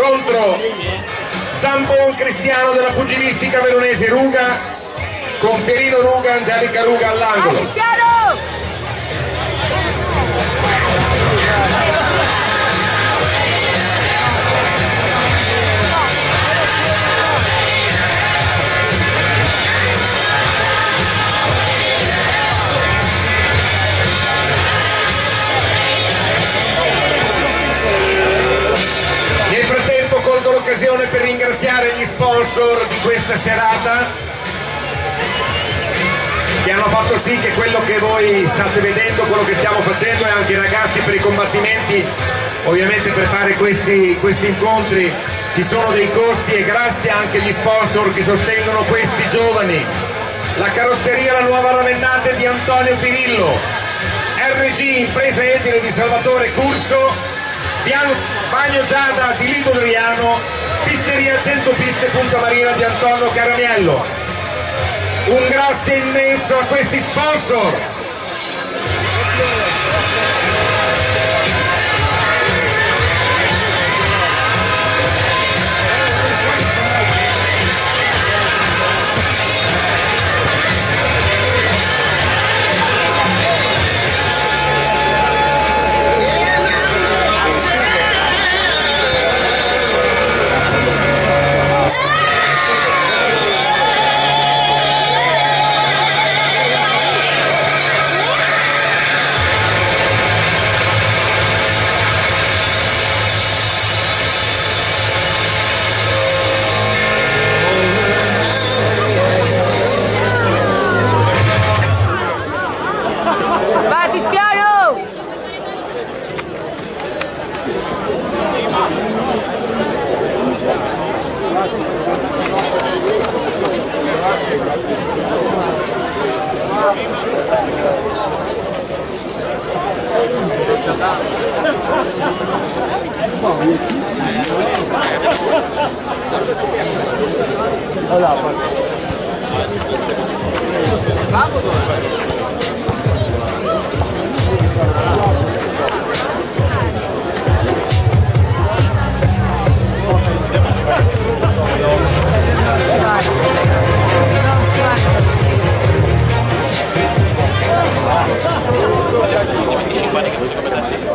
contro Zambon Cristiano della pugilistica veronese Ruga, con Pierino Ruga, Angelica Ruga all'angolo. Colgo l'occasione per ringraziare gli sponsor di questa serata che hanno fatto sì che quello che voi state vedendo, quello che stiamo facendo, e anche i ragazzi per i combattimenti, ovviamente per fare questi incontri ci sono dei costi, e grazie anche agli sponsor che sostengono questi giovani. La carrozzeria La Nuova Ravennate di Antonio Pirillo, RG Impresa Edile di Salvatore Curso, Bagno Giada di Lido Adriano, Pizzeria 100 Piste Punta Marina di Antonio Caramiello. Un grazie immenso a questi sponsor.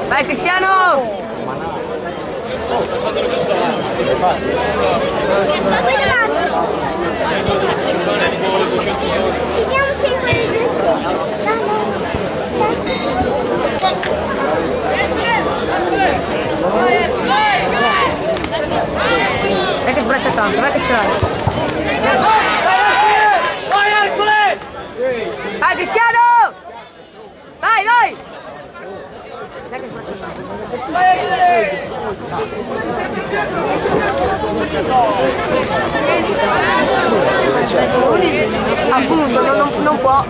Vai Cristiano! Vai che sbraccia tanto, vai che ce l'hai! Vai Ercole! Vai Cristiano! Vai, vai! Dai che sbraccia tanto! Appunto, non può.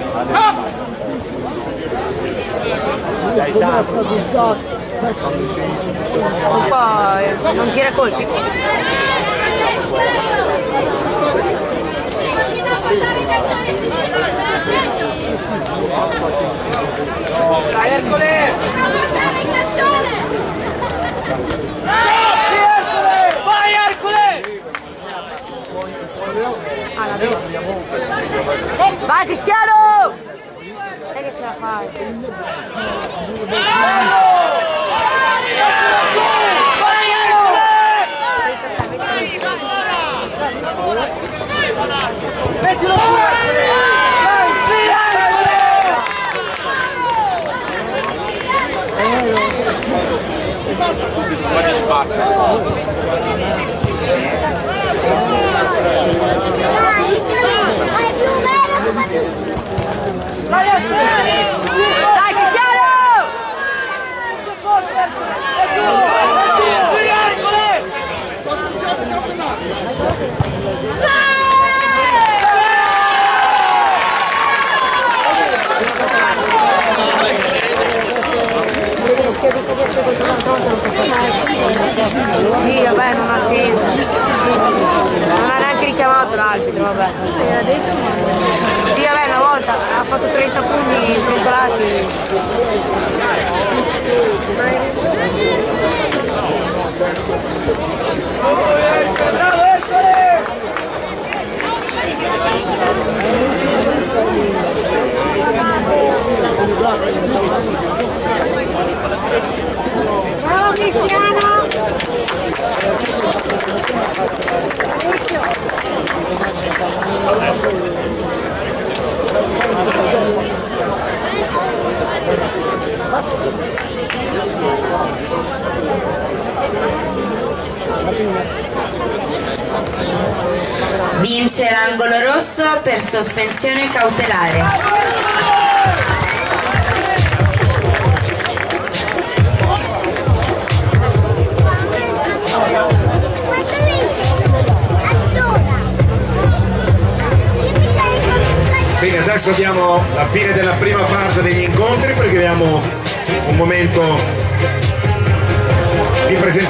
Un po', non tira colpi. Dai Ercole! Vai Ercole! Vai Cristiano! Dai che ce la fai! Vai Ercole! Mettilo pure Ercole! Guarda spacca. Dai Cristiano! Sì, vabbè, non ha senso. Non ha neanche richiamato l'arbitro, vabbè. Sì, vabbè, una volta ha fatto 30 punti srotolati. Cristiano! Vince l'angolo rosso per sospensione cautelare. Bene, adesso abbiamo la fine della prima fase degli incontri perché abbiamo un momento di presentazione.